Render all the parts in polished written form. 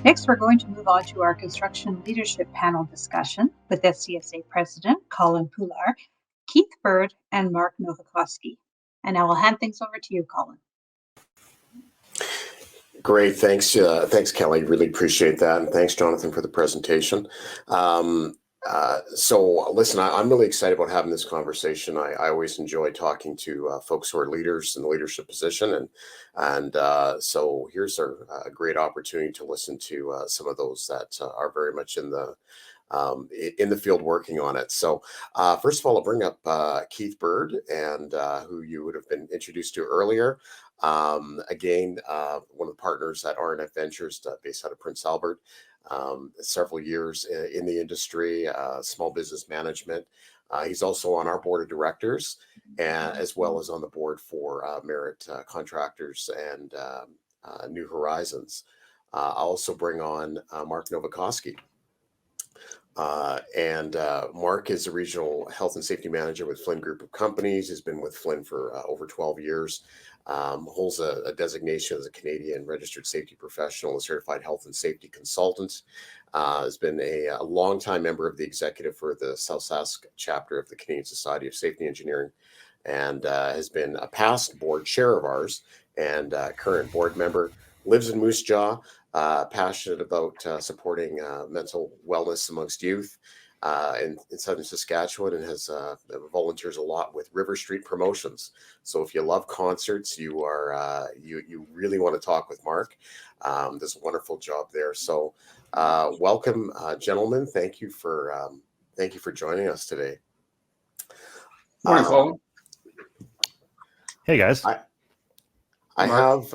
Next, we're going to move on to our construction leadership panel discussion with SCSA President Colin Poular, Keith Bird, and Mark Novekosky. And I will hand things over to you, Colin. Great, thanks, Kelly. Really appreciate that, and thanks, Jonathan, for the presentation. So listen, I'm really excited about having this conversation. I always enjoy talking to folks who are leaders in the leadership position, and so here's a great opportunity to listen to some of those that are very much in the field working on it. So first of all, I'll bring up Keith Bird, and who you would have been introduced to earlier. Again, one of the partners at R&F Ventures, based out of Prince Albert. Several years in the industry, small business management. He's also on our board of directors, as well as on the board for Merit Contractors and New Horizons. I'll also bring on Mark Novekosky. Mark is a regional health and safety manager with Flynn Group of Companies. He's been with Flynn for over 12 years. Holds a designation as a Canadian registered safety professional and certified health and safety consultant. Has been a longtime member of the executive for the South Sask chapter of the Canadian Society of Safety Engineering, and has been a past board chair of ours and current board member. Lives in Moose Jaw. Passionate about supporting mental wellness amongst youth in southern Saskatchewan, and has volunteers a lot with River Street Promotions. So if you love concerts, you really want to talk with Mark. Does a wonderful job there. So welcome, gentlemen. Thank you for joining us today. Morning, Colin. Hey guys. I have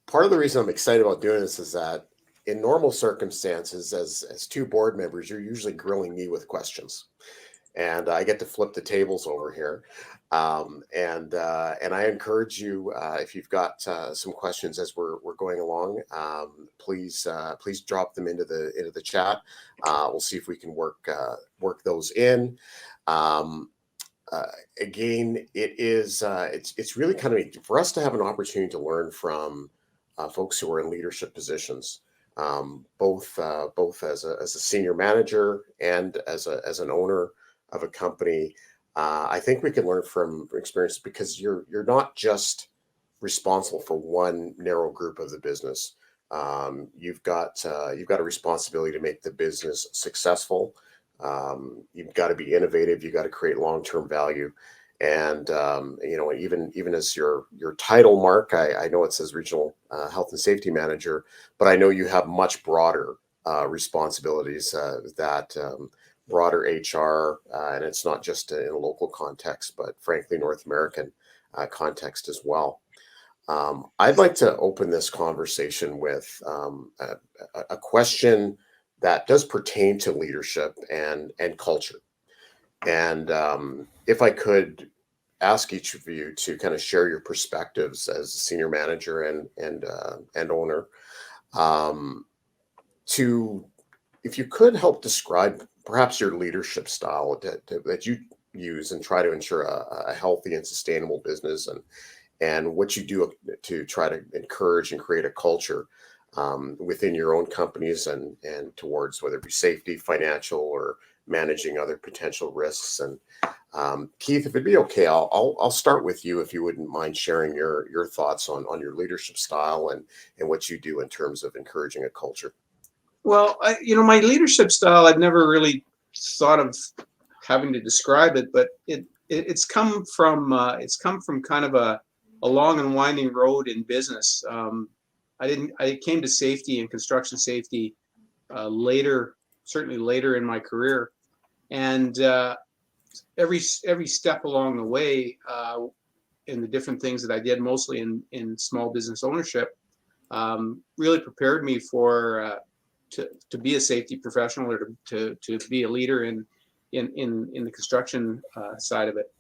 part of the reason I'm excited about doing this is that in normal circumstances, as two board members, you're usually grilling me with questions, and I get to flip the tables over here. And I encourage you, if you've got some questions as we're going along, please drop them into the chat. We'll see if we can work those in. Again, it's really kind of for us to have an opportunity to learn from folks who are in leadership positions, both as a senior manager and as an owner of a company. I think we can learn from experience, because you're not just responsible for one narrow group of the business. You've got a responsibility to make the business successful. You've got to be innovative. You've got to create long-term value. And even as your title, Mark, I know it says Regional Health and Safety Manager, but I know you have much broader responsibilities, that broader HR, and it's not just in a local context, but frankly, North American context as well. I'd like to open this conversation with a question that does pertain to leadership and culture. And if I could ask each of you to kind of share your perspectives as a senior manager and owner, if you could help describe perhaps your leadership style that you use and try to ensure a healthy and sustainable business, and what you do to try to encourage and create a culture within your own companies and towards whether it be safety, financial, or managing other potential risks. And Keith, if it'd be okay, I'll start with you, if you wouldn't mind sharing your thoughts on your leadership style and what you do in terms of encouraging a culture. Well, my leadership style, I've never really thought of having to describe it, but it's come from kind of a long and winding road in business. I came to safety and construction safety certainly later in my career, and every step along the way, in the different things that I did, mostly in small business ownership, really prepared me for to be a safety professional, or to be a leader in the construction side of it.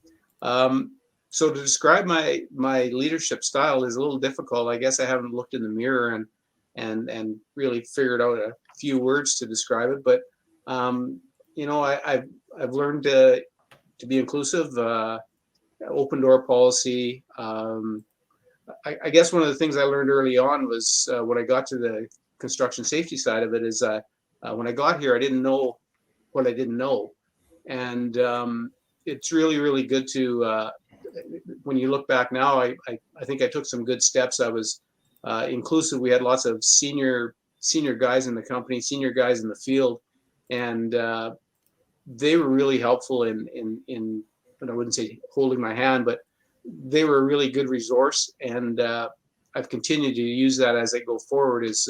So to describe my leadership style is a little difficult. I guess I haven't looked in the mirror and really figured out a few words to describe it. But I've learned to be inclusive, open door policy. I guess one of the things I learned early on was when I got to the construction safety side of it is when I got here, I didn't know what I didn't know. And it's really, really good to, when you look back now, I think I took some good steps. I was inclusive. We had lots of senior guys in the company, senior guys in the field, and they were really helpful in and I wouldn't say holding my hand, but they were a really good resource. And I've continued to use that as I go forward, is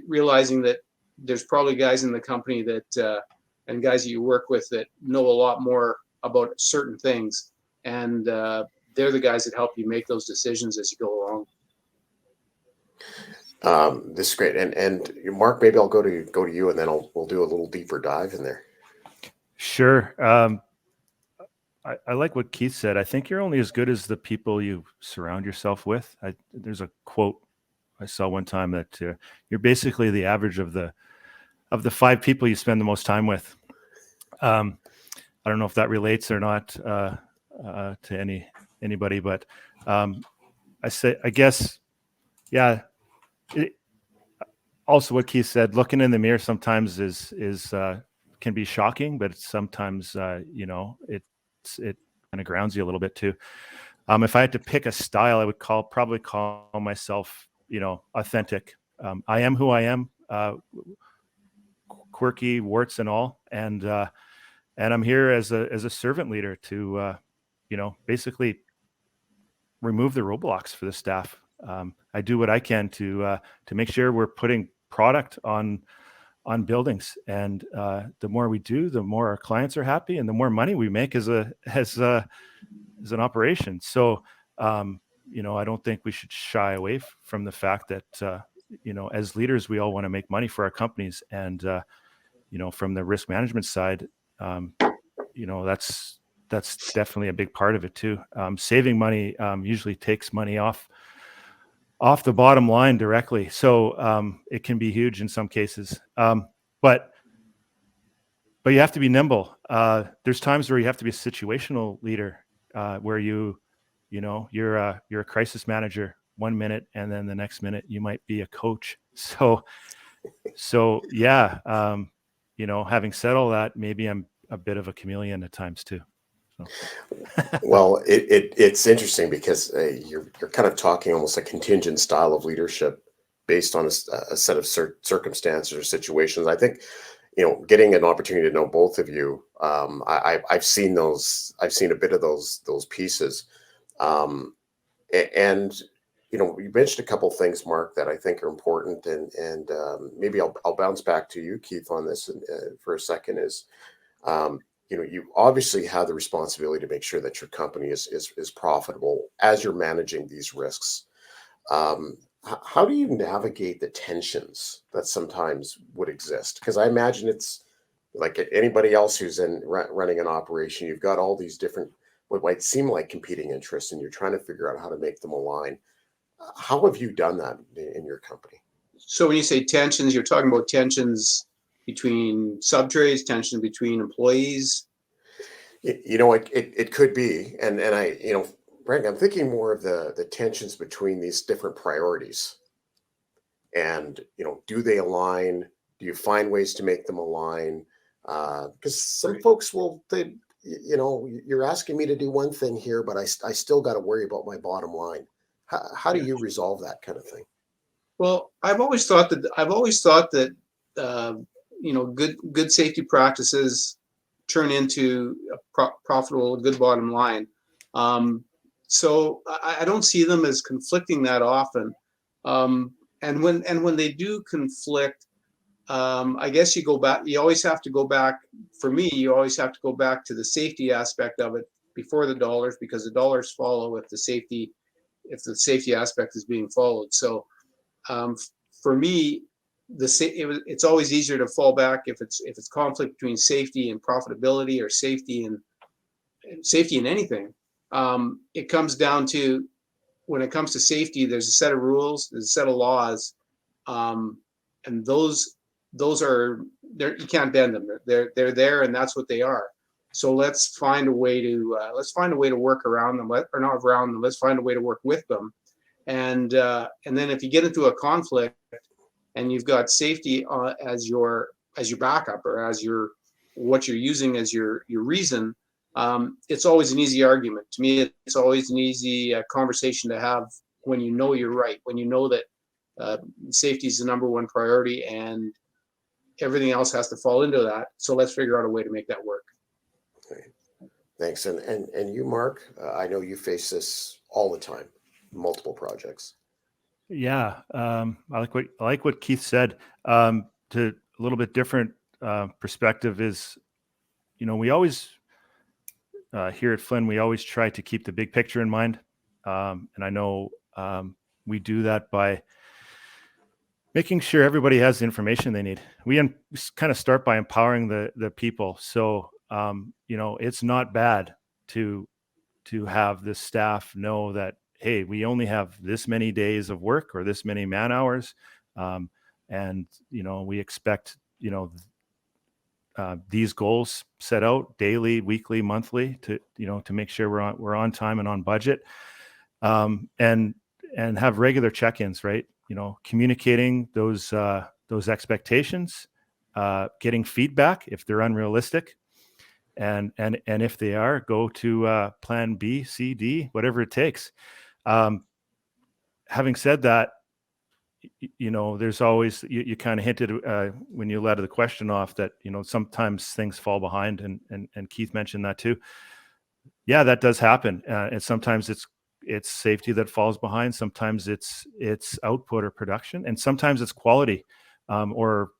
realizing that there's probably guys in the company that and guys that you work with that know a lot more about certain things, and they're the guys that help you make those decisions as you go along. This is great, and Mark, maybe I'll go to you, and then we'll do a little deeper dive in there. Sure. I like what Keith said. I think you're only as good as the people you surround yourself with. There's a quote I saw one time that you're basically the average of the 5 people you spend the most time with. I don't know if that relates or not to anybody, but I guess, yeah. Also, what Keith said, looking in the mirror sometimes is can be shocking, but sometimes it kind of grounds you a little bit too. If I had to pick a style, I would probably call myself, authentic. I am who I am, quirky, warts and all, and I'm here as a servant leader to, basically remove the roadblocks for the staff. I do what I can to make sure we're putting product on buildings, and the more we do, the more our clients are happy, and the more money we make as an operation. So, I don't think we should shy away from the fact that as leaders, we all want to make money for our companies, and from the risk management side, that's definitely a big part of it too. Saving money usually takes money off the bottom line directly. So it can be huge in some cases. But you have to be nimble. There's times where you have to be a situational leader, where you're a crisis manager 1 minute, and then the next minute you might be a coach. So yeah, having said all that, maybe I'm a bit of a chameleon at times too. So. Well, it's interesting because you're kind of talking almost a contingent style of leadership based on a set of circumstances or situations. I think, getting an opportunity to know both of you, I've seen a bit of those pieces, and you mentioned a couple things, Mark, that I think are important, and maybe I'll bounce back to you, Keith, on this for a second. Is you obviously have the responsibility to make sure that your company is profitable as you're managing these risks. How do you navigate the tensions that sometimes would exist? Because I imagine it's like anybody else who's running an operation. You've got all these different, what might seem like competing interests, and you're trying to figure out how to make them align. How have you done that in your company? So when you say tensions, you're talking about tensions between subtrades, tension between employees? It could be, and I, Frank, I'm thinking more of the tensions between these different priorities, and do they align? Do you find ways to make them align? Because some folks you're asking me to do one thing here, but I still got to worry about my bottom line. How do you resolve that kind of thing? Well, I've always thought that good safety practices turn into a profitable, good bottom line. So I don't see them as conflicting that often. And when they do conflict, I guess you go back. You always have to go back. For me, you always have to go back to the safety aspect of it before the dollars, because the dollars follow if the safety aspect is being followed. So for me, it's always easier to fall back if it's conflict between safety and profitability, or safety and anything. It comes down to, when it comes to safety, there's a set of rules, there's a set of laws, and those are there. You can't bend them. They're there, and that's what they are. So let's find a way to work around them, or not around them. Let's find a way to work with them, and then if you get into a conflict, and you've got safety as your backup, or as what you're using as your reason, it's always an easy argument. To me, it's always an easy conversation to have when you know you're right, when you know that safety is the number one priority and everything else has to fall into that. So let's figure out a way to make that work. Okay. Thanks. And you, Mark, I know you face this all the time, multiple projects. Yeah, I like what Keith said. To a little bit different perspective is, we always here at Flynn, we always try to keep the big picture in mind, and I know we do that by making sure everybody has the information they need. We kind of start by empowering the people. So it's not bad to have the staff know that, hey, we only have this many days of work or this many man hours, and we expect these goals set out daily, weekly, monthly to make sure we're on time and on budget, and have regular check-ins, right? Communicating those expectations, getting feedback if they're unrealistic, and if they are, go to plan B, C, D, whatever it takes. Having said that, there's always, you kind of hinted when you led the question off that sometimes things fall behind, and Keith mentioned that too. Yeah, that does happen, and sometimes it's safety that falls behind. Sometimes it's output or production, and sometimes it's quality or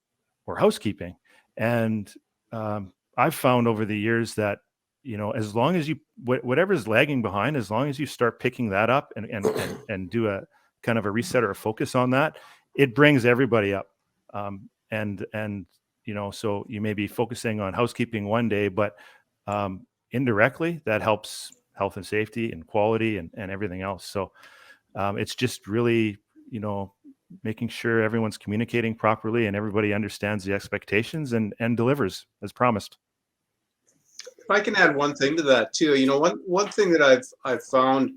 housekeeping. And I've found over the years that as long as you whatever's lagging behind, as long as you start picking that up and do a kind of a reset or a focus on that, it brings everybody up. And so you may be focusing on housekeeping one day, but indirectly that helps health and safety and quality and everything else. So it's just really, making sure everyone's communicating properly and everybody understands the expectations and delivers as promised. If I can add one thing to that too, one thing that I've found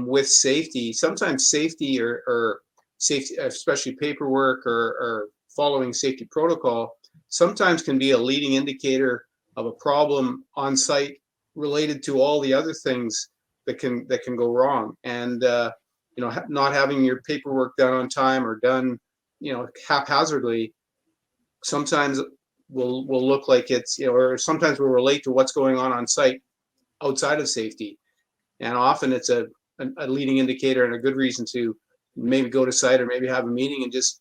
with safety, sometimes safety or safety, especially paperwork or following safety protocol, sometimes can be a leading indicator of a problem on site related to all the other things that can go wrong. And not having your paperwork done on time or done haphazardly sometimes will look like it's or sometimes will relate to what's going on site outside of safety, and often it's a leading indicator and a good reason to maybe go to site or maybe have a meeting and just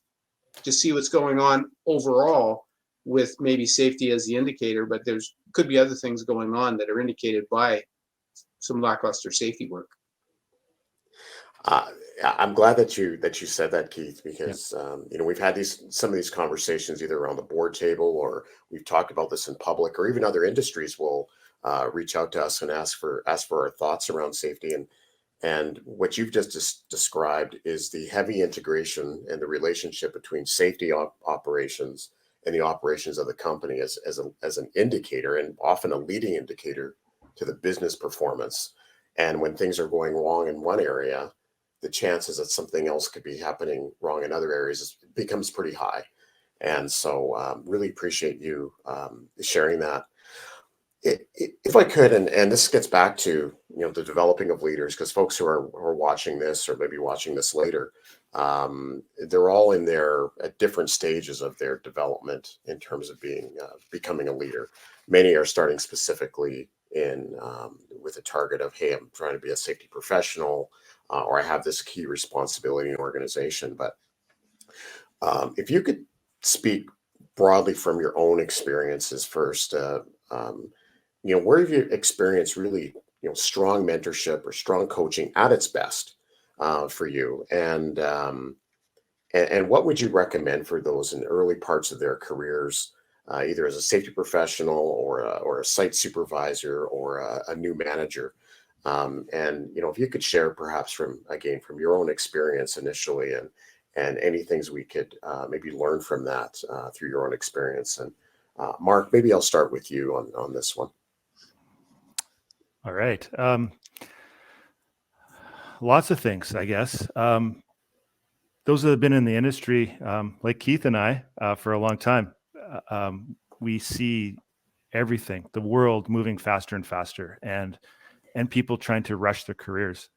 see what's going on overall with maybe safety as the indicator, but there's could be other things going on that are indicated by some lackluster safety work. I'm glad that you said that, Keith, because we've had some of these conversations either around the board table, or we've talked about this in public, or even other industries will reach out to us and ask for our thoughts around safety. And what you've just described is the heavy integration and the relationship between safety operations and the operations of the company as an indicator, and often a leading indicator to the business performance. And when things are going wrong in one area, the chances that something else could be happening wrong in other areas becomes pretty high. And so really appreciate you sharing that. If I could, and this gets back to the developing of leaders, because folks who are watching this or maybe watching this later, they're all at different stages of their development in terms of becoming a leader. Many are starting specifically with a target of, hey, I'm trying to be a safety professional, or I have this key responsibility in an organization. But if you could speak broadly from your own experiences first, where have you experienced really strong mentorship or strong coaching at its best for you, and what would you recommend for those in early parts of their careers, either as a safety professional or a site supervisor or a new manager? And if you could share perhaps from your own experience initially, and any things we could maybe learn from that through your own experience. And Mark, maybe I'll start with you on this one. All right. Lots of things, I guess. The those that have been in the industry, like Keith and I, for a long time, we see everything, the world moving faster and faster, and people trying to rush their careers.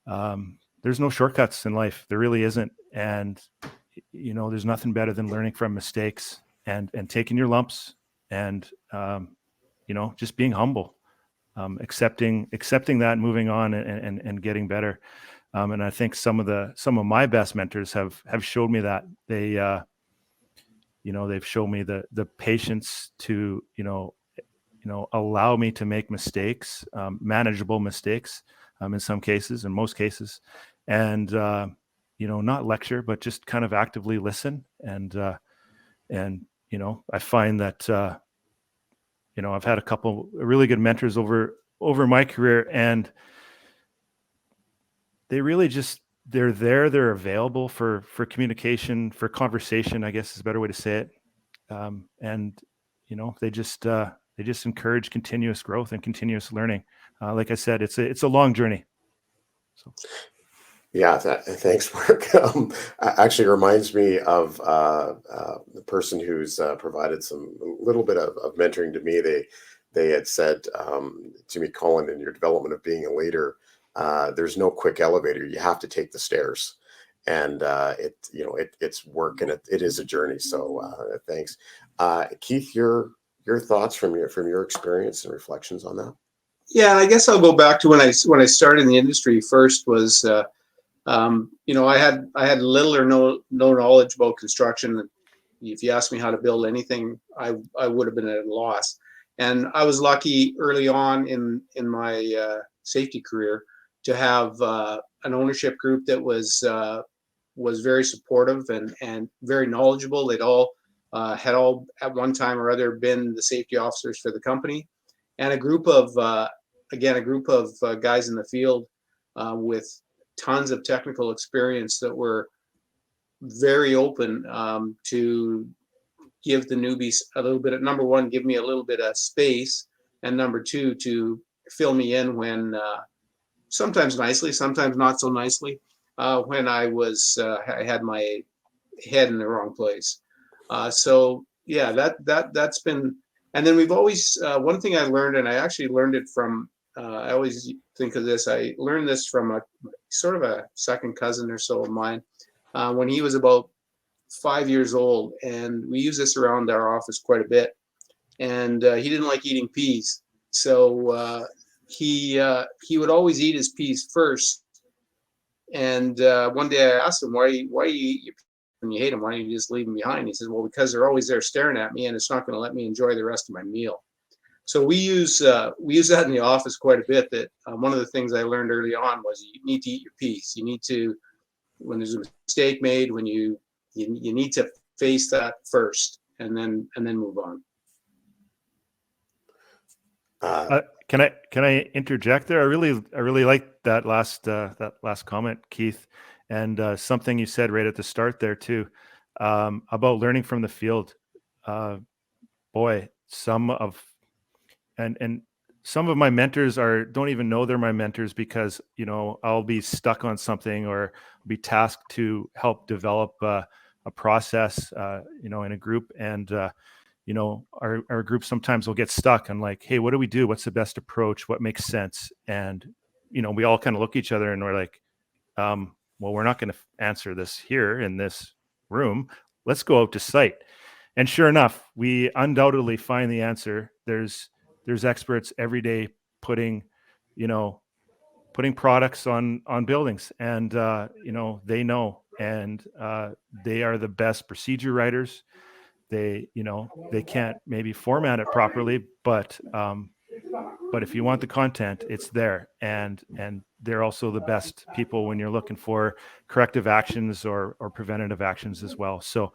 There's no shortcuts in life. There really isn't. And, there's nothing better than learning from mistakes and taking your lumps and, just being humble, accepting that, moving on and getting better. And I think some of my best mentors have showed me that. They've shown me the patience to, allow me to make mistakes, manageable mistakes, in some cases, in most cases, and not lecture, but just kind of actively listen. And I find that I've had a couple really good mentors over my career, and they really they're there, they're available for communication, for conversation, I guess is a better way to say it. And they just encourage continuous growth and continuous learning. Like I said, it's a long journey. So. Yeah, thanks, Mark. Actually reminds me of the person who's provided some little bit of mentoring to me. They had said to me, Colin, in your development of being a leader, there's no quick elevator. You have to take the stairs, and it's work, and it is a journey. So thanks, Keith. Your thoughts from your experience and reflections on that. Yeah, I guess I'll go back to when I started in the industry. First was I had little or no knowledge about construction. If you asked me how to build anything, I would have been at a loss. And I was lucky early on in my safety career to have an ownership group that was very supportive and very knowledgeable. They'd all had all at one time or other been the safety officers for the company, and a group of guys in the field with tons of technical experience that were very open to give the newbies a little bit of, number one, give me a little bit of space, and number two, to fill me in when sometimes nicely, sometimes not so nicely, when I had my head in the wrong place. So yeah, that's been, and then we've always, one thing I learned, and I actually learned it from, I always think of this, I learned this from a sort of a second cousin or so of mine, when he was about 5 years old, and we use this around our office quite a bit. And he didn't like eating peas, so he would always eat his peas first. And one day I asked him, why you eat your peas when you hate them? Why don't you just leave them behind? He says, well, because they're always there staring at me, and it's not going to let me enjoy the rest of my meal. So we use that in the office quite a bit. That one of the things I learned early on was you need to eat your peas. You need to, when there's a mistake made, when you need to face that first, and then move on. Can I interject there? I really like that last comment, Keith, and something you said right at the start there too, about learning from the field. Boy, some of my mentors don't even know they're my mentors, because I'll be stuck on something or be tasked to help develop a process in a group, and our group sometimes will get stuck on like, hey, what do we do? What's the best approach? What makes sense? And we all kind of look at each other and we're like, well, we're not going to answer this here in this room. Let's go out to site. And sure enough, we undoubtedly find the answer. There's experts every day putting products on buildings, and they know, and they are the best procedure writers. They can't maybe format it properly, but if you want the content, it's there, and they're also the best people when you're looking for corrective actions or preventative actions as well. So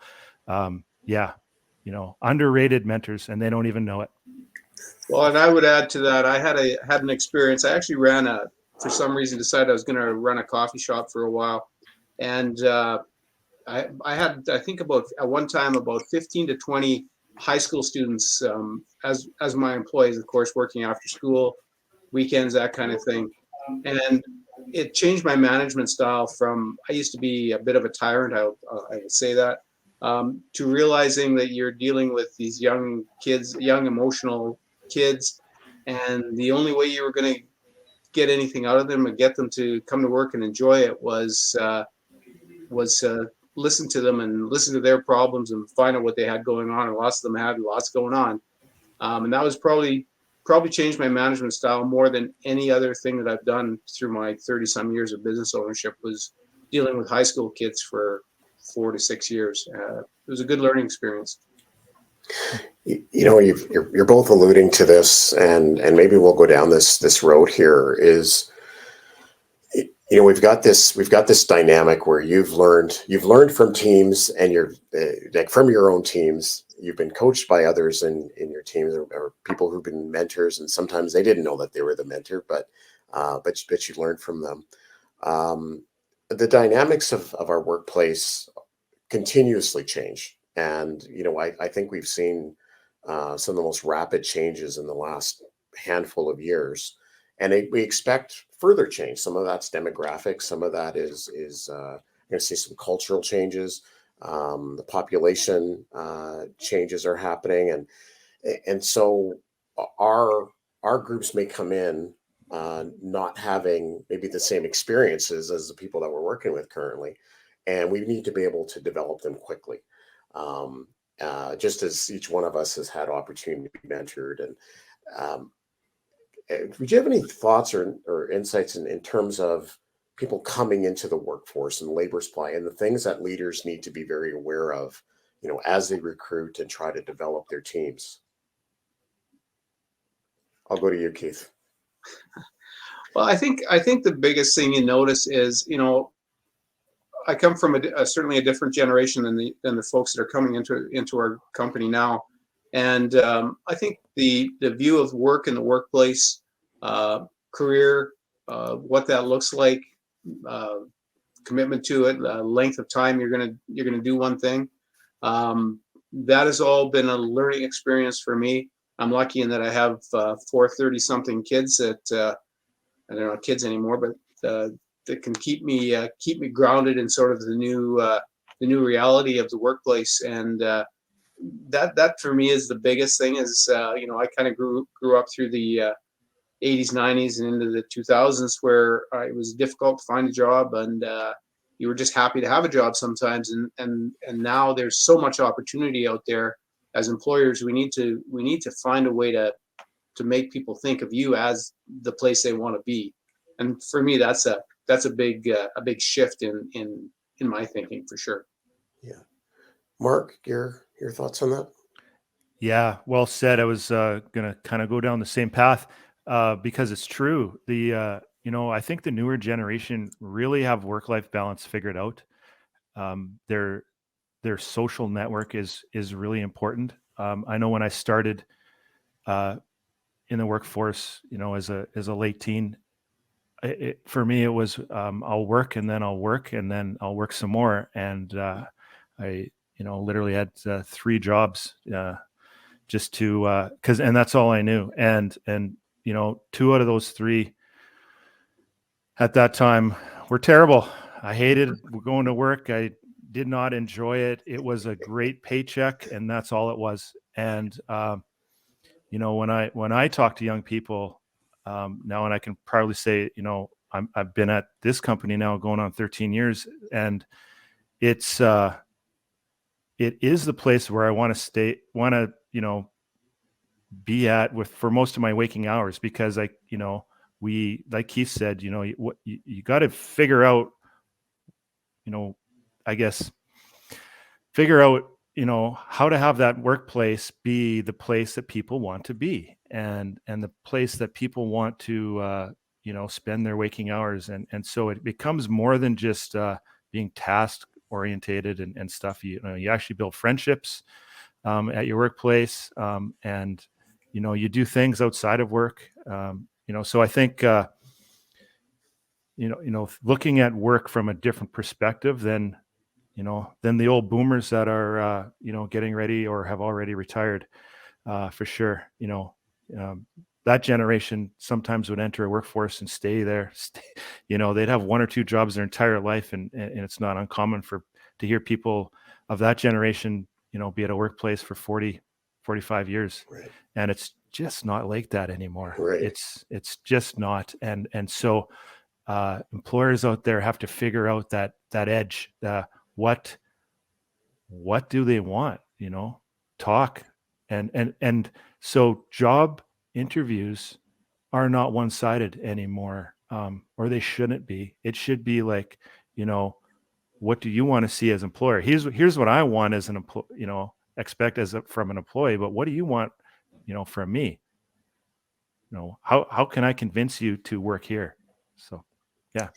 underrated mentors, and they don't even know it. Well, and I would add to that, I had an experience. I actually for some reason decided I was going to run a coffee shop for a while, and I had, I think at one time about 15 to 20 high school students as my employees, of course, working after school, weekends, that kind of thing. And it changed my management style from, I used to be a bit of a tyrant, I would say that, to realizing that you're dealing with these young kids, young emotional kids, and the only way you were going to get anything out of them and get them to come to work and enjoy it was listen to them and listen to their problems and find out what they had going on. And lots of them had lots going on, and that was probably changed my management style more than any other thing that I've done through my 30-some years of business ownership, was dealing with high school kids for 4 to 6 years. It was a good learning experience. You know, you're both alluding to this, and maybe we'll go down this road here. Is, you know, we've got this dynamic where you've learned from teams, and you're like from your own teams. You've been coached by others in your teams, or people who've been mentors, and sometimes they didn't know that they were the mentor, but you learned from them. The dynamics of our workplace continuously change, and you know, I think we've seen some of the most rapid changes in the last handful of years, and we expect further change. Some of that's demographic, some of that is going to see some cultural changes. The population changes are happening, and so our groups may come in not having maybe the same experiences as the people that we're working with currently, and we need to be able to develop them quickly. Just as each one of us has had opportunity to be mentored. And would you have any thoughts or insights in terms of people coming into the workforce and labor supply, and the things that leaders need to be very aware of, you know, as they recruit and try to develop their teams? I'll go to you, Keith. Well, I think the biggest thing you notice is, you know, I come from certainly a different generation than the folks that are coming into our company now, and I think the view of work in the workplace, career, what that looks like, commitment to it, length of time you're gonna do one thing, that has all been a learning experience for me. I'm lucky in that I have 4 30-something kids that they're not kids anymore, but that can keep me grounded in sort of the new reality of the workplace. And that for me is the biggest thing. Is you know, I kind of grew up through the 80s, 90s, and into the 2000s, where it was difficult to find a job, and you were just happy to have a job sometimes. And now there's so much opportunity out there. As employers, we need to find a way to make people think of you as the place they want to be. And for me, that's a big shift in my thinking, for sure. Yeah, Mark, your thoughts on that? Yeah, well said. I was going to kind of go down the same path because it's true. You know, I think the newer generation really have work-life balance figured out. Their social network is really important. I know when I started in the workforce, you know, as a late teen, for me it was I'll work and then I'll work and then I'll work some more, and I, you know, literally had 3 jobs just to and that's all I knew, and you know, 2 out of those 3 at that time were terrible. I hated going to work. I did not enjoy it. It was a great paycheck, and that's all it was. And you know, when I talk to young people now, and I can proudly say, you know, I've been at this company now going on 13 years, and it is the place where I want to you know, be at for most of my waking hours, because you know, like Keith said, you know, you got to figure out, you know, I guess figure out, you know, how to have that workplace be the place that people want to be, and the place that people want to you know, spend their waking hours. And so it becomes more than just being task orientated and stuff. You know, you actually build friendships at your workplace, and you know, you do things outside of work. You know, so I think you know, looking at work from a different perspective than, you know, than the old boomers that are you know, getting ready or have already retired, for sure. You know, that generation sometimes would enter a workforce and stay there. They'd have one or two jobs their entire life, and it's not uncommon to hear people of that generation, be at a workplace for 40, 45 years. Right. And it's just not like that anymore. Right. It's just not. And so employers out there have to figure out that edge. What do they want? Talk. And so job interviews are not one-sided anymore, or they shouldn't be. It should be like, what do you want to see as employer? Here's what I want as an employee, expect from an employee, but what do you want, from me? How can I convince you to work here? So, yeah.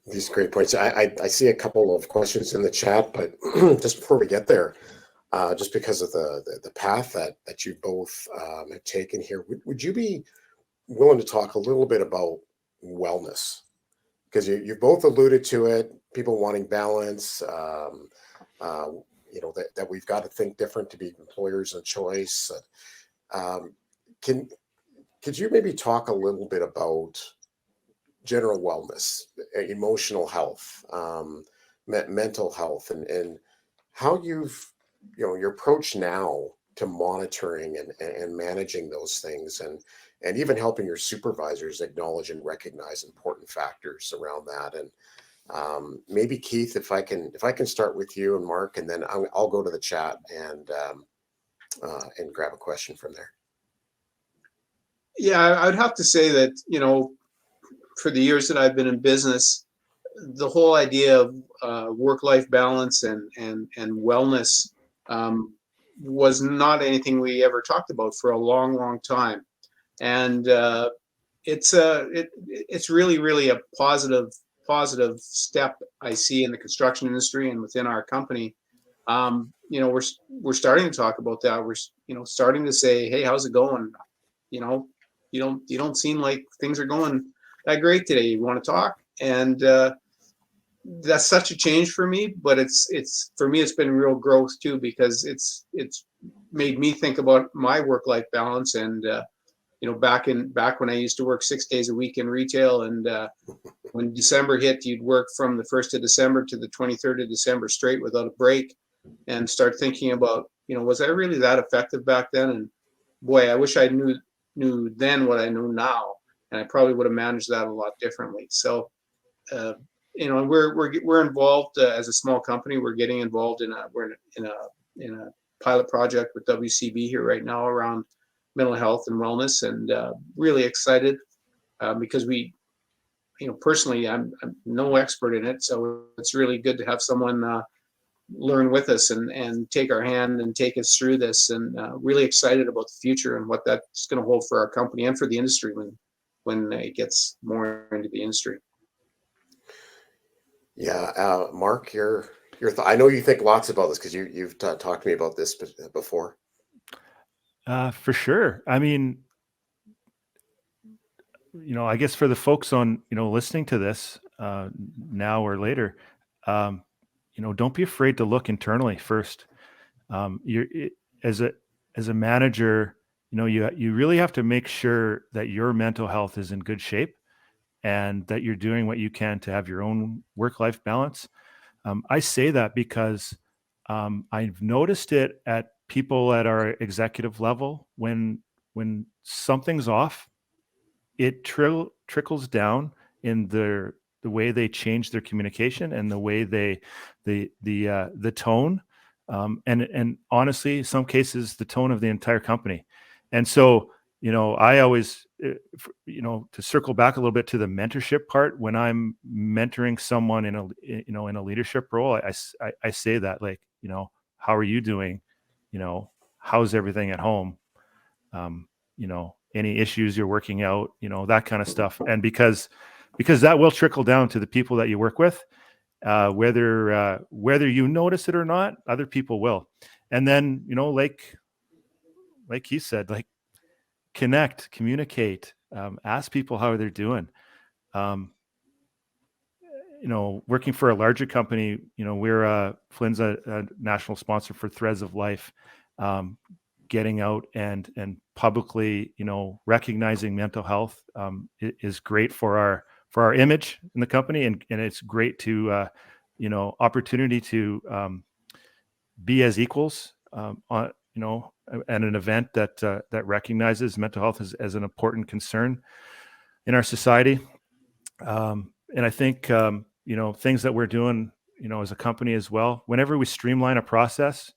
These great points. I see a couple of questions in the chat, but just before we get there, just because of the path that you both have taken here, would you be willing to talk a little bit about wellness? Because you've both alluded to it, people wanting balance, that we've got to think different to be employers of choice. Could you maybe talk a little bit about general wellness, emotional health, mental health, and how you've, your approach now to monitoring and managing those things, and even helping your supervisors acknowledge and recognize important factors around that. And maybe Keith, if I can start with you and Mark, and then I'll go to the chat and grab a question from there. Yeah, I'd have to say that, for the years that I've been in business, the whole idea of work-life balance and wellness was not anything we ever talked about for a long, long time. And it's really a positive step I see in the construction industry and within our company. We're starting to talk about that. We're starting to say, hey, how's it going? You don't seem like things are going that great today. You want to talk? And that's such a change for me, but it's for me, it's been real growth too, because it's made me think about my work-life balance. And back when I used to work 6 days a week in retail, and when December hit, you'd work from the 1st of December to the 23rd of December straight without a break, and start thinking about, was I really that effective back then? And boy, I wish I knew then what I know now, and I probably would have managed that a lot differently. So, we're involved as a small company. We're getting involved in a pilot project with WCB here right now around mental health and wellness, and really excited because we, personally, I'm no expert in it, so it's really good to have someone learn with us and take our hand and take us through this, and really excited about the future and what that's going to hold for our company and for the industry when it gets more into the industry. Yeah, Mark, your I know you think lots about this because you've talked to me about this before. For sure. I mean, I guess for the folks on, listening to this now or later, don't be afraid to look internally first. As a manager, you really have to make sure that your mental health is in good shape, and that you're doing what you can to have your own work-life balance. I say that because I've noticed it at people at our executive level. When something's off, it trickles down in the way they change their communication and the way the tone, and honestly, some cases, the tone of the entire company. And so, I always, to circle back a little bit to the mentorship part, when I'm mentoring someone in a leadership role, I say that, like, how are you doing? How's everything at home? Any issues you're working out, that kind of stuff. And because that will trickle down to the people that you work with, whether you notice it or not, other people will. And then, like he said, like, communicate, ask people how they're doing. Working for a larger company, we're Flynn's a national sponsor for Threads of Life. getting out and publicly, recognizing mental health is great for our image in the company, and it's great to opportunity to be as equals on at an event that recognizes mental health as an important concern in our society. And I think things that we're doing as a company as well, whenever we streamline a process,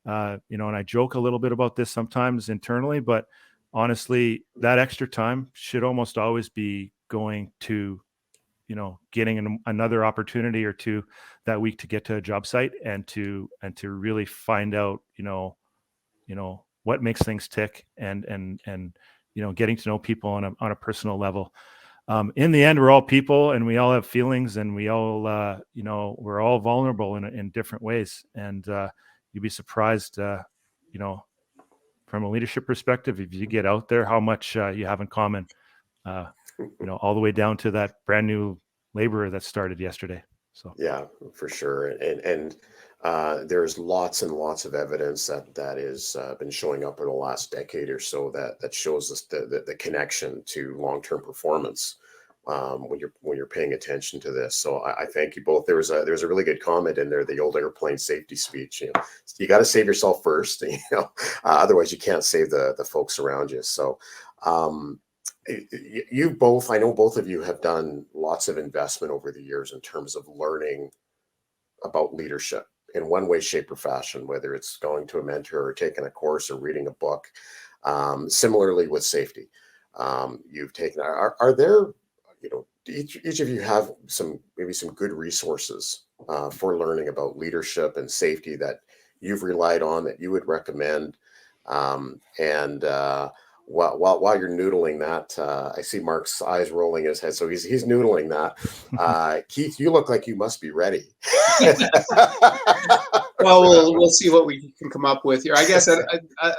and I joke a little bit about this sometimes internally, but honestly, that extra time should almost always be going to getting another opportunity or two that week to get to a job site and to really find out what makes things tick, and getting to know people on a personal level. In the end, we're all people, and we all have feelings, and we all we're all vulnerable in different ways, and you'd be surprised from a leadership perspective, if you get out there, how much you have in common, all the way down to that brand new laborer that started yesterday. So yeah, for sure. And there's lots and lots of evidence that is been showing up in the last decade or so that shows us the connection to long-term performance when you're paying attention to this. So I thank you both. There's a really good comment in there, the old airplane safety speech. You got to save yourself first. Otherwise you can't save the folks around you. So you both, I know both of you have done lots of investment over the years in terms of learning about leadership in one way, shape, or fashion, whether it's going to a mentor or taking a course or reading a book. Similarly with safety, you've taken. Are there, each of you have maybe some good resources for learning about leadership and safety that you've relied on, that you would recommend, and while you're noodling that, I see Mark's eyes rolling his head, so he's noodling that. Keith, you look like you must be ready. Well, we'll see what we can come up with here. I guess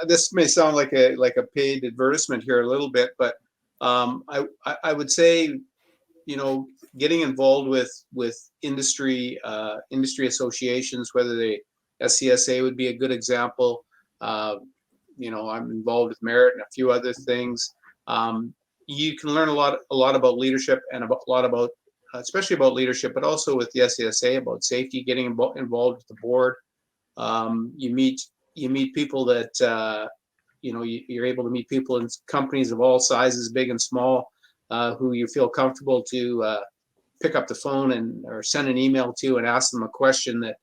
this may sound like a paid advertisement here a little bit, but I would say, getting involved with industry associations, whether the SCSA would be a good example. I'm involved with Merit and a few other things. You can learn a lot about leadership, and a lot about, especially about leadership, but also with the SCSA about safety. Getting involved with the board, you meet people that you're able to meet people in companies of all sizes, big and small, who you feel comfortable to pick up the phone or send an email to and ask them a question that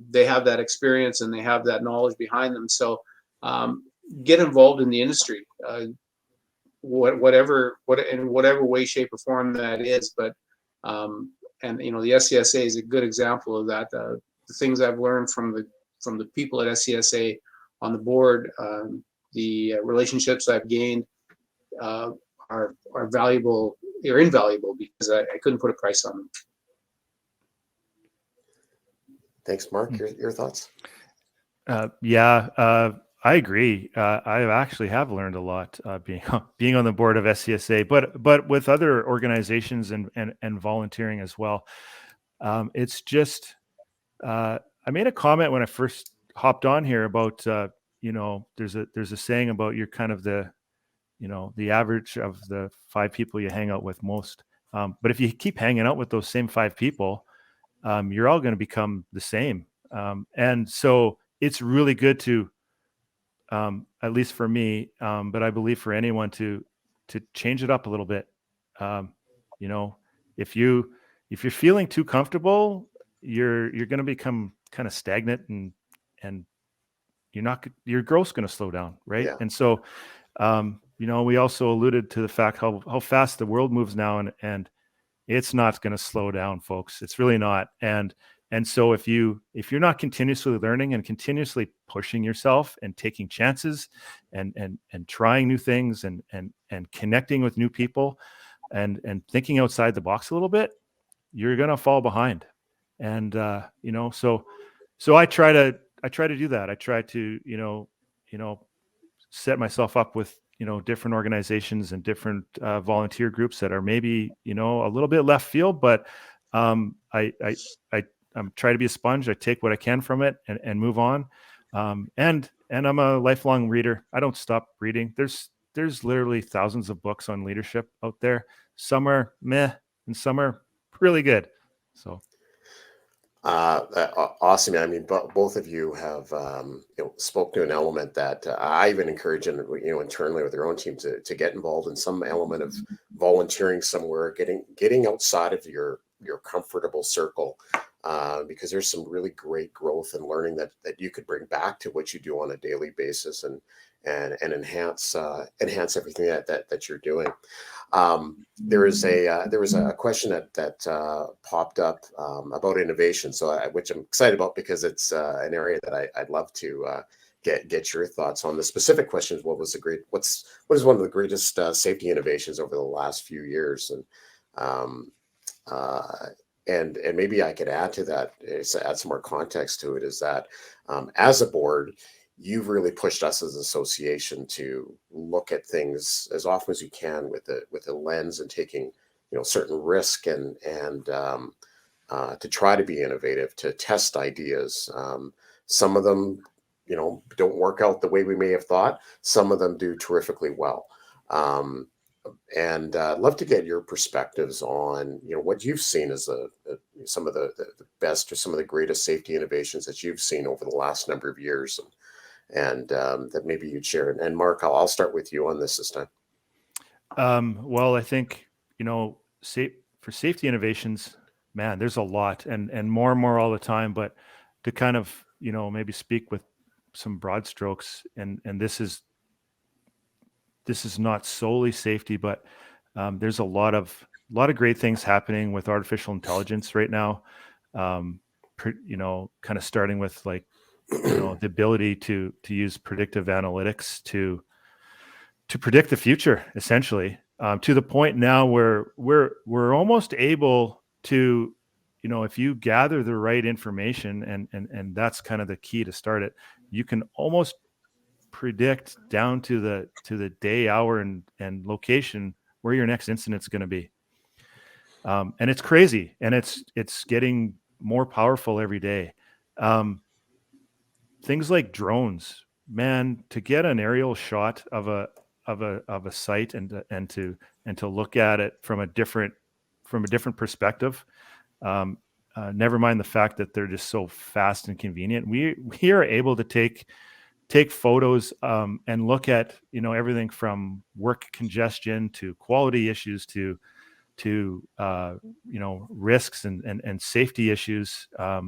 they have that experience and they have that knowledge behind them. So get involved in the industry, whatever way, shape, or form that is. But the SCSA is a good example of that. The things I've learned from the people at SCSA on the board, the relationships I've gained are valuable. They're invaluable because I couldn't put a price on them. Thanks, Mark. Your thoughts? I agree. I actually have learned a lot being on the board of SCSA, but with other organizations and volunteering as well. It's just I made a comment when I first hopped on here about there's a saying about you're kind of the average of the 5 people you hang out with most. But if you keep hanging out with those same 5 people, you're all going to become the same. And so it's really good to, at least for me, but I believe for anyone to change it up a little bit. If you're feeling too comfortable, you're going to become kind of stagnant, and your growth's going to slow down, right? Yeah. And so, we also alluded to the fact how fast the world moves now, and it's not going to slow down, folks. It's really not. And so if you're not continuously learning and continuously pushing yourself and taking chances and trying new things and connecting with new people and thinking outside the box a little bit, you're going to fall behind. And so I try to do that. I try to set myself up with different organizations and different volunteer groups that are maybe a little bit left field, but I'm trying to be a sponge. I take what I can from it and move on. And and I'm a lifelong reader. I don't stop reading. There's literally thousands of books on leadership out there. Some are meh and some are really good. So awesome. I mean, both of you have spoke to an element that I even encourage, internally with their own team to get involved in some element of volunteering somewhere, getting outside of your comfortable circle, because there's some really great growth and learning that you could bring back to what you do on a daily basis and enhance everything that you're doing. There was a question that popped up about innovation, which I'm excited about because it's an area that I'd love to get your thoughts on. The specific question is, what is one of the greatest safety innovations over the last few years, and maybe I could add to that, add some more context to it, is that as a board, you've really pushed us as an association to look at things as often as you can with a lens and taking certain risk and to try to be innovative, to test ideas. Some of them don't work out the way we may have thought. Some of them do terrifically well. And I'd love to get your perspectives on what you've seen as some of the best or some of the greatest safety innovations that you've seen over the last number of years, and that maybe you'd share. And Mark, I'll start with you on this time. Well, I think for safety innovations, man, there's a lot and more all the time. But to kind of maybe speak with some broad strokes, and this is not solely safety, but there's a lot of great things happening with artificial intelligence right now. Kind of starting with like the ability to use predictive analytics to predict the future, essentially, to the point now where we're almost able to, if you gather the right information, and that's kind of the key to start it, you can almost predict down to the day, hour, and location where your next incident's going to be. And it's crazy, and it's getting more powerful every day. Things like drones, man, to get an aerial shot of a site and to look at it from a different perspective. Never mind the fact that they're just so fast and convenient. We are able to take photos and look at everything from work congestion to quality issues to risks and safety issues. I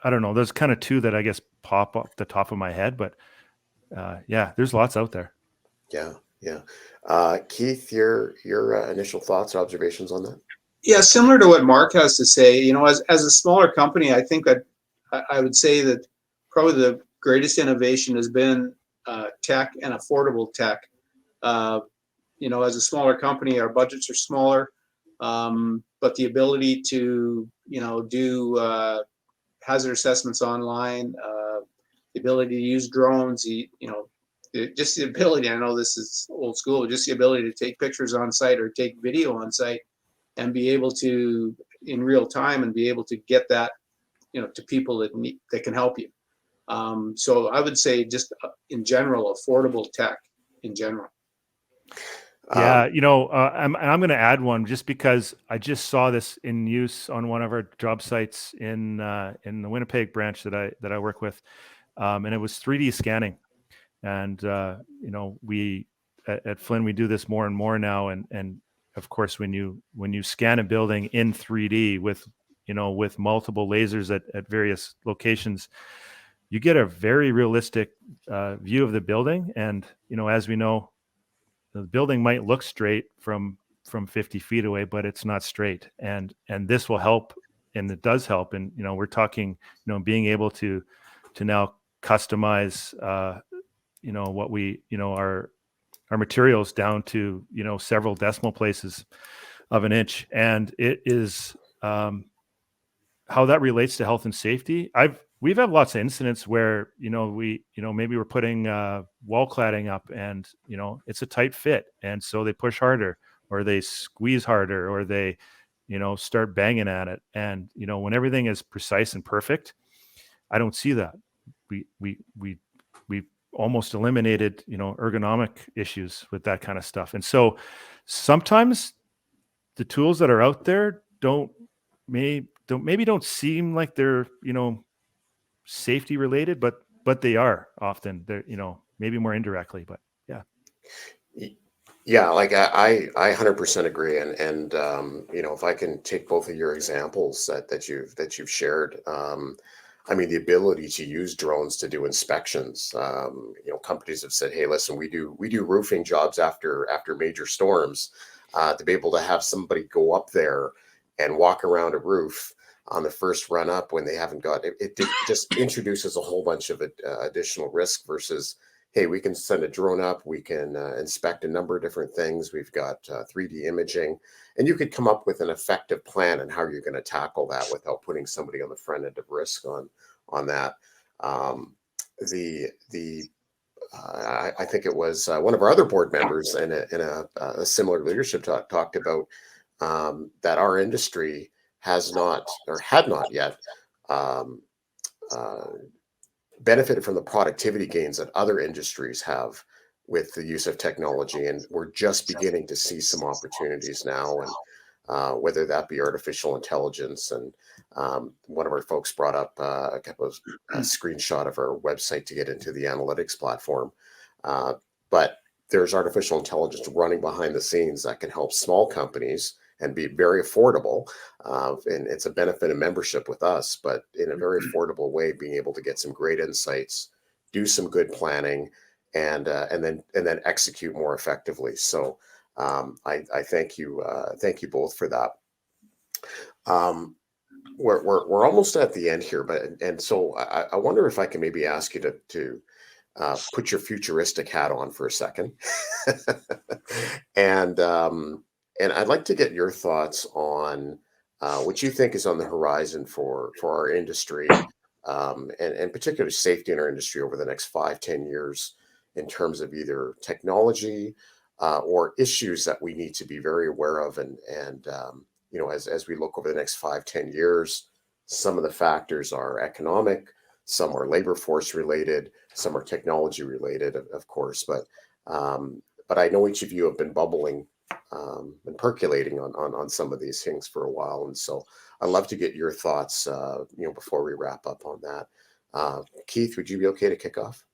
don't know. There's kind of two that I guess pop up the top of my head, but there's lots out there. Yeah. Keith, your initial thoughts or observations on that? Yeah, similar to what Mark has to say. As a smaller company, I think that I would say that probably the greatest innovation has been tech and affordable tech. As a smaller company, our budgets are smaller, but the ability to do hazard assessments online, the ability to use drones, just the ability, I know this is old school, just the ability to take pictures on site or take video on site and be able to, in real time, and be able to get that, to people that can help you. So I would say just in general, affordable tech in general. Yeah, I'm going to add one just because I just saw this in use on one of our job sites in the Winnipeg branch that I work with, and it was 3D scanning, and we at Flynn we do this more and more now, and of course when you scan a building in 3D with multiple lasers at various locations, you get a very realistic view of the building, and as we know, the building might look straight from 50 feet away, but it's not straight. And this will help, and it does help. And, we're talking, being able to now customize, what we, our materials down to, several decimal places of an inch. And it is how that relates to health and safety. We've had lots of incidents where, maybe we're putting wall cladding up and, it's a tight fit. And so they push harder or they squeeze harder or they, start banging at it. And, when everything is precise and perfect, I don't see that. we almost eliminated, ergonomic issues with that kind of stuff. And so sometimes the tools that are out there maybe don't seem like they're, safety related, but they are often. They're, maybe more indirectly, but yeah. Yeah, like I 100% agree, and if I can take both of your examples that you've shared, I mean, the ability to use drones to do inspections. Companies have said, hey, listen, we do roofing jobs after major storms. To be able to have somebody go up there and walk around a roof on the first run up when they haven't got it, it just introduces a whole bunch of additional risk versus, hey, we can send a drone up, we can inspect a number of different things. We've got 3D imaging, and you could come up with an effective plan on how you're going to tackle that without putting somebody on the front end of risk on that. I think it was one of our other board members in a similar leadership talk talked about that our industry has not or had not yet benefited from the productivity gains that other industries have with the use of technology, and we're just beginning to see some opportunities now, and whether that be artificial intelligence. And one of our folks brought up a screenshot of our website to get into the analytics platform, but there's artificial intelligence running behind the scenes that can help small companies and be very affordable. And it's a benefit of membership with us, but in a very affordable way, being able to get some great insights, do some good planning, and then execute more effectively. So I thank you both for that. We're almost at the end here, but so I wonder if I can maybe ask you to put your futuristic hat on for a second, and I'd like to get your thoughts on what you think is on the horizon for our industry, and particularly safety in our industry over the next 5-10 years in terms of either technology or issues that we need to be very aware of. And as we look over the next 5-10 years, some of the factors are economic, some are labor force related, some are technology related, of course. But I know each of you have been bubbling and percolating on some of these things for a while, and so I'd love to get your thoughts before we wrap up on that. Keith, would you be okay to kick off?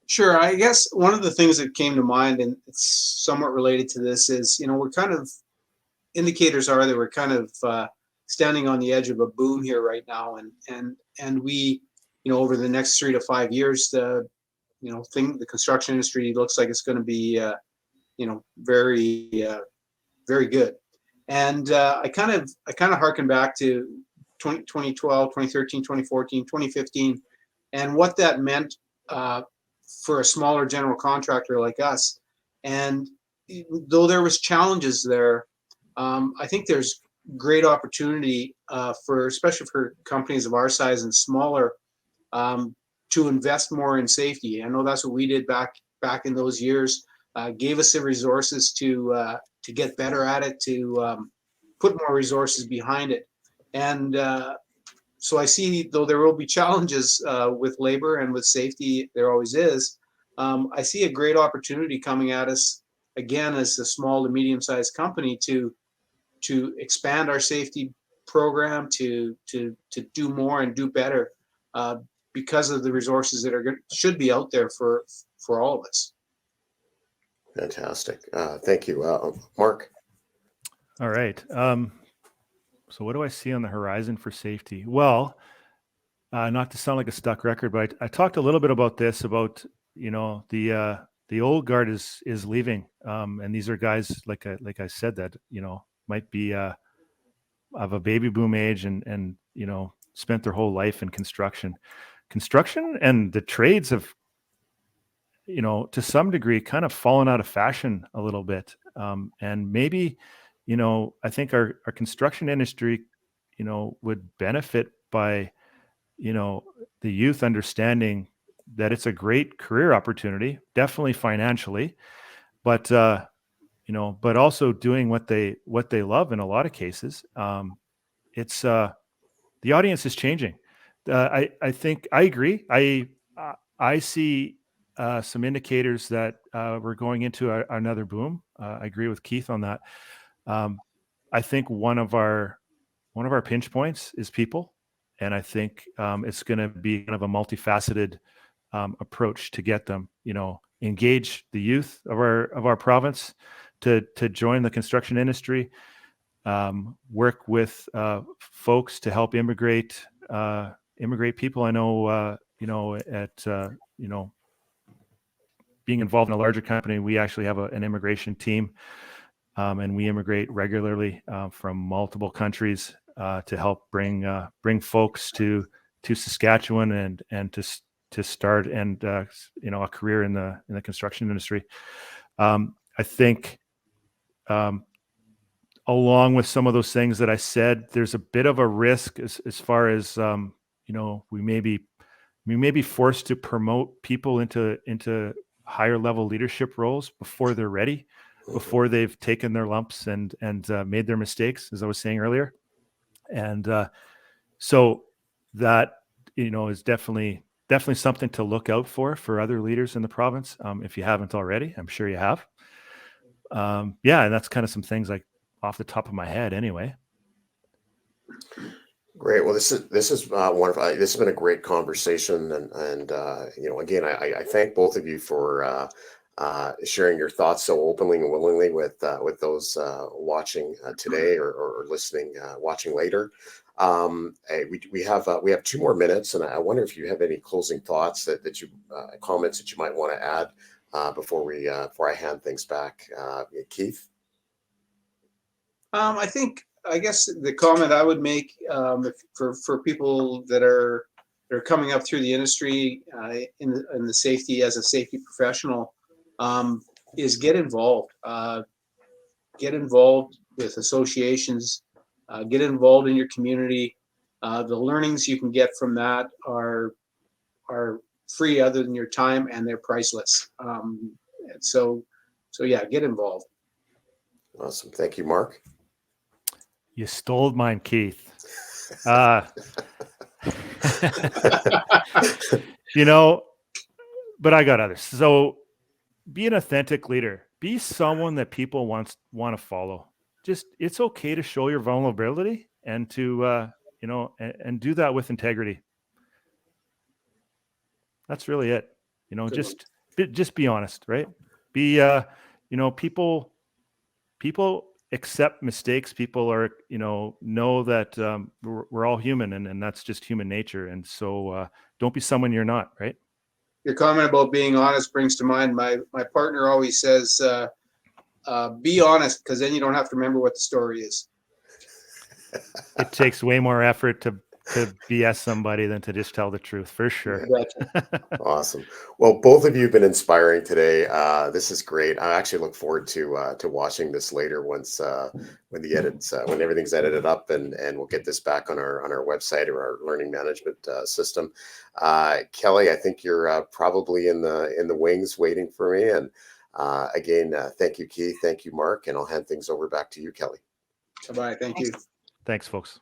Sure. I guess one of the things that came to mind, and it's somewhat related to this, is we're kind of, indicators are that we're kind of standing on the edge of a boom here right now, and we over the next 3 to 5 years, the construction industry looks like it's going to be very very good. And I kind of harken back to 2012, 2013, 2014, 2015, and what that meant for a smaller general contractor like us. And though there was challenges there, I think there's great opportunity especially for companies of our size and smaller, to invest more in safety. I know that's what we did back in those years. Gave us the resources to get better at it, to put more resources behind it. And so I see, though there will be challenges with labor and with safety, there always is, I see a great opportunity coming at us again as a small to medium-sized company to expand our safety program, to do more and do better because of the resources that should be out there for all of us. Fantastic. Thank you. Mark? All right. So what do I see on the horizon for safety? Well, not to sound like a stuck record, but I talked a little bit about this, about, the old guard is leaving. And these are guys, like I said, that, might be of a baby boom age and spent their whole life in construction. Construction and the trades have, to some degree, kind of fallen out of fashion a little bit. And maybe, I think our construction industry, would benefit by, the youth understanding that it's a great career opportunity, definitely financially, but also doing what they love in a lot of cases. It's the audience is changing. I think I agree. I see some indicators that we're going into another boom. I agree with Keith on that. I think one of our pinch points is people, and I think it's going to be kind of a multifaceted approach to get them. Engage the youth of our province to join the construction industry. Work with folks to help immigrate people. I know, being involved in a larger company, we actually have an immigration team, and we immigrate regularly from multiple countries to help bring folks to Saskatchewan and to start and a career in the construction industry. I think. Along with some of those things that I said, there's a bit of a risk as far as we may be forced to promote people into higher level leadership roles before they're ready, before they've taken their lumps and made their mistakes, as I was saying earlier. And so that is definitely something to look out for other leaders in the province. If you haven't already, I'm sure you have. And that's kind of some things like off the top of my head anyway. Great. Well, this is wonderful. This has been a great conversation, and again, I thank both of you for sharing your thoughts so openly and willingly with those watching today or listening, watching later. We have 2 more minutes, and I wonder if you have any closing thoughts that you comments that you might want to add before I hand things back, Keith. I guess the comment I would make for people that are coming up through the industry in the safety as a safety professional is get involved. Get involved with associations. Get involved in your community. The learnings you can get from that are free, other than your time, and they're priceless. So yeah, get involved. Awesome. Thank you, Mark. You stole mine, Keith. But I got others. So be an authentic leader. Be someone that people want to follow. It's okay to show your vulnerability and to and do that with integrity. That's really it. Just be honest, right? Be people accept mistakes. People are know that we're all human, and that's just human nature. And so don't be someone you're not, right? Your comment about being honest brings to mind my partner always says, be honest, because then you don't have to remember what the story is. It takes way more effort to BS somebody than to just tell the truth, for sure. Yeah. Awesome. Well, both of you have been inspiring today. This is great. I actually look forward to watching this later once when everything's edited up, and we'll get this back on our website or our learning management system. Kelly, I think you're probably in the wings waiting for me. And again, thank you, Keith. Thank you, Mark. And I'll hand things over back to you, Kelly. Bye-bye. Thank you. Thanks, folks.